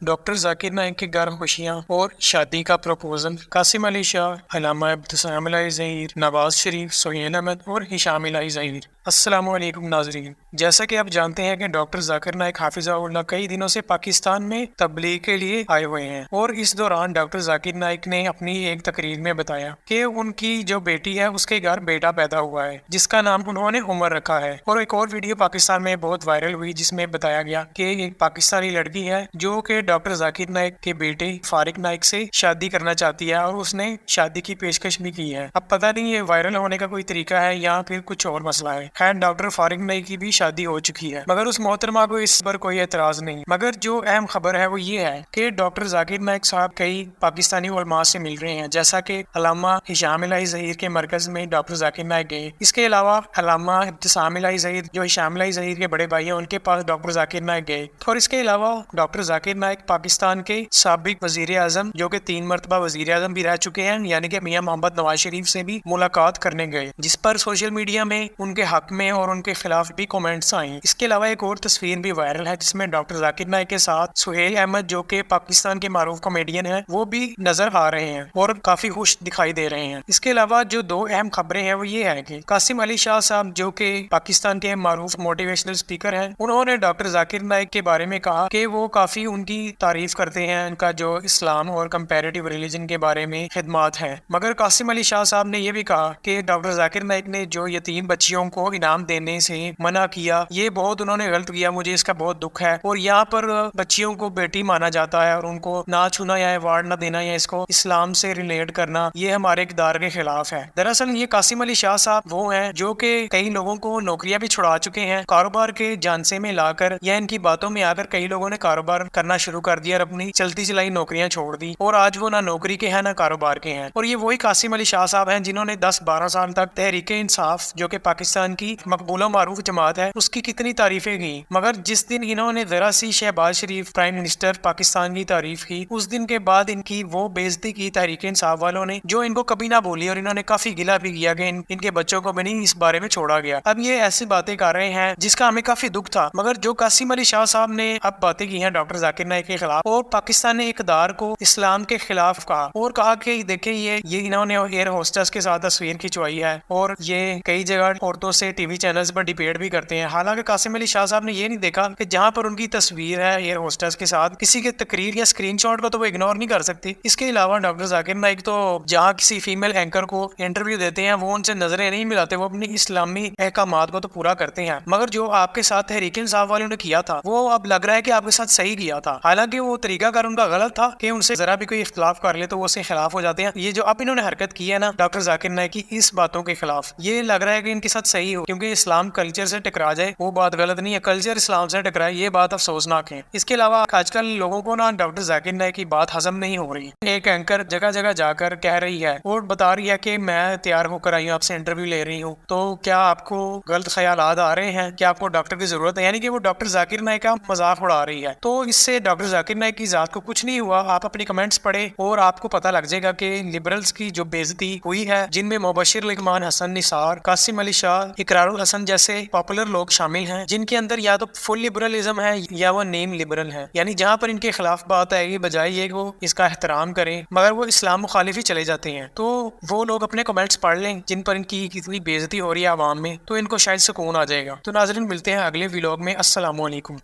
Doctor Zakir Naik کے گھر خوشیاں اور شادی کا پروپوزل۔ قاسم علی شاہ، علامہ ابتسام الہی ظہیر، نواز شریف، سہیل احمد اور ہشام الہی ظہیر۔ السلام علیکم ناظرین، جیسا کہ آپ جانتے ہیں کہ ڈاکٹر ذاکر نائک حافظہ اللہ کئی دنوں سے پاکستان میں تبلیغ کے لیے آئے ہوئے ہیں، اور اس دوران ڈاکٹر ذاکر نائک نے اپنی ایک تقریر میں بتایا کہ ان کی جو بیٹی ہے اس کے گھر بیٹا پیدا ہوا ہے جس کا نام انہوں نے عمر رکھا ہے۔ اور ایک اور ویڈیو پاکستان میں بہت وائرل ہوئی جس میں بتایا گیا کہ ایک پاکستانی لڑکی ہے جو کہ ڈاکٹر ذاکر نائک کے بیٹے فارق نائک سے شادی کرنا چاہتی ہے، اور اس نے شادی کی پیشکش بھی کی ہے۔ اب پتہ نہیں یہ وائرل ہونے کا کوئی طریقہ ہے یا پھر کچھ اور مسئلہ ہے۔ خیر، ڈاکٹر فارق نائک کی بھی شادی ہو چکی ہے، مگر اس محترمہ کو اس پر کوئی اعتراض نہیں۔ مگر جو اہم خبر ہے وہ یہ ہے کہ ڈاکٹر ذاکر نائک صاحب کئی پاکستانی علماء سے مل رہے ہیں، جیسا کہ علامہ ہشام الہی ظہیر کے مرکز میں ڈاکٹر ذاکر نائک گئے۔ اس کے علاوہ علامہ ابتسام الہی ظہیر جو ہشام الہی ظہیر کے بڑے بھائی ہیں ان کے پاس ڈاکٹر ذاکر نائک گئے، اور اس کے علاوہ ڈاکٹر ذاکر نائک پاکستان کے سابق وزیر اعظم جو کہ 3 مرتبہ وزیر اعظم بھی رہ چکے ہیں، یعنی کہ میاں محمد نواز شریف سے بھی ملاقات کرنے گئے، جس پر سوشل میڈیا میں ان کے حق میں اور ان کے خلاف بھی کومنٹس آئیں۔ اس کے علاوہ ایک اور تصویر بھی وائرل ہے جس میں ڈاکٹر ذاکر نائک کے ساتھ سہیل احمد جو کہ پاکستان کے معروف کامیڈین ہیں وہ بھی نظر آ رہے ہیں اور کافی خوش دکھائی دے رہے ہیں۔ اس کے علاوہ جو 2 اہم خبریں ہیں وہ یہ ہے کہ قاسم علی شاہ صاحب جو کہ پاکستان کے معروف موٹیویشنل اسپیکر ہیں، انہوں نے ڈاکٹر ذاکر نائک کے بارے میں کہا کہ وہ کافی ان کی تعریف کرتے ہیں، ان کا جو اسلام اور کمپیریٹیو ریلیجن کے بارے میں خدمات ہیں۔ مگر قاسم علی شاہ صاحب نے یہ بھی کہا کہ ڈاکٹر ذاکر نائک نے جو یتیم بچیوں کو انعام دینے سے منع کیا یہ بہت انہوں نے غلط کیا، مجھے اس کا بہت دکھ ہے، اور یہاں پر بچیوں کو بیٹی مانا جاتا ہے اور ان کو نہ چھونا یا ایوارڈ نہ دینا یا اس کو اسلام سے ریلیٹ کرنا یہ ہمارے اقدار کے خلاف ہے۔ دراصل یہ قاسم علی شاہ صاحب وہ ہیں جو کہ کئی لوگوں کو نوکریاں بھی چھڑا چکے ہیں، کاروبار کے جانسے میں لا کر یا ان کی باتوں میں آ کر کئی لوگوں نے کاروبار کرنا شروع کر دیا اور اپنی چلتی چلائی نوکریاں چھوڑ دی، اور آج وہ نہ نوکری کے ہیں نہ کاروبار کے ہیں۔ اور یہ وہی قاسم علی شاہ صاحب ہیں جنہوں نے 10-12 سال تک تحریک انصاف جو کہ پاکستان کی مقبول و معروف جماعت ہے اس کی کتنی تعریفیں کی، مگر جس دن انہوں نے ذرا سی شہباز شریف پرائم منسٹر پاکستان کی تعریف کی اس دن کے بعد ان کی وہ بےعزتی کی تحریک انصاف والوں نے جو ان کو کبھی نہ بولی، اور انہوں نے کافی گلہ بھی کیا کہ ان کے بچوں کو بھی نہیں اس بارے میں چھوڑا گیا۔ اب یہ ایسی باتیں کر رہے ہیں جس کا ہمیں کافی دکھ تھا، مگر جو قاسم علی شاہ صاحب نے اب باتیں کی ہیں ڈاکٹر ذاکر نائک کے خلاف اور پاکستانی اقدار کو اسلام کے خلاف کہا، اور کہا کہ دیکھیں یہ انہوں نے ایئر ہوسٹس کے ساتھ تصویر کھنچوائی ہے، اور یہ کئی جگہ عورتوں سے ٹی وی چینلز پر ڈیبیٹ بھی کرتے ہیں۔ حالانکہ قاسم علی شاہ صاحب نے یہ نہیں دیکھا کہ جہاں پر ان کی تصویر ہے ایئر ہوسٹس کے ساتھ کسی کے تقریر یا اسکرین شاٹ کو تو وہ اگنور نہیں کر سکتی۔ اس کے علاوہ ڈاکٹر ذاکر نائک تو جہاں کسی فیمیل اینکر کو انٹرویو دیتے ہیں وہ ان سے نظریں نہیں ملاتے، وہ اپنی اسلامی احکامات کو تو پورا کرتے ہیں، مگر جو آپ کے ساتھ تحریک انصاف والوں نے کیا تھا وہ اب لگ رہا ہے کہ آپ کے ساتھ صحیح کیا تھا، حالانکہ وہ طریقہ کار ان کا غلط تھا کہ ان سے ذرا بھی کوئی اختلاف کر لے تو وہ اس کے خلاف ہو جاتے ہیں۔ یہ جو اب انہوں نے حرکت کی ہے نا ڈاکٹر ذاکر نائک کی اس باتوں کے خلاف، یہ لگ رہا ہے کہ ان کے ساتھ صحیح ہو، کیونکہ اسلام کلچر سے ٹکرا جائے وہ بات غلط نہیں ہے، کلچر اسلام سے ٹکرائے یہ بات افسوسناک ہے۔ اس کے علاوہ آج کل لوگوں کو نا ڈاکٹر ذاکر نائک کی بات ہضم نہیں ہو رہی۔ ایک اینکر جگہ جگہ جا کر کہہ رہی ہے اور بتا رہی ہے کہ میں تیار ہو کر آئی ہوں، آپ سے انٹرویو لے رہی ہوں، تو کیا آپ کو غلط خیالات آ رہے ہیں؟ کیا آپ کو ڈاکٹر کی ضرورت ہے؟ یعنی کہ وہ ڈاکٹر ذاکر نائک کا مذاق اڑا رہی ہے۔ تو اس سے ڈاکٹر ذاکر نائک کی ذات کو کچھ نہیں ہوا، آپ اپنی کمنٹس پڑھیں اور آپ کو پتہ لگ جائے گا کہ لبرلز کی جو بےعزتی ہوئی ہے جن میں مبشر لقمان حسن نثار، قاسم علی شاہ، اقرار الحسن جیسے پاپولر لوگ شامل ہیں، جن کے اندر یا تو فل لبرلزم ہے یا وہ نیم لبرل ہے، یعنی جہاں پر ان کے خلاف بات آئے گی بجائے یہ کہ وہ اس کا احترام کریں مگر وہ اسلام مخالف ہی چلے جاتے ہیں۔ تو وہ لوگ اپنے کمنٹس پڑھ لیں جن پر ان کی کتنی بےعزتی ہو رہی ہے عوام میں، تو ان کو شاید سکون آ جائے گا۔ تو ناظرین ملتے ہیں اگلے ویلاگ میں، السلام علیکم۔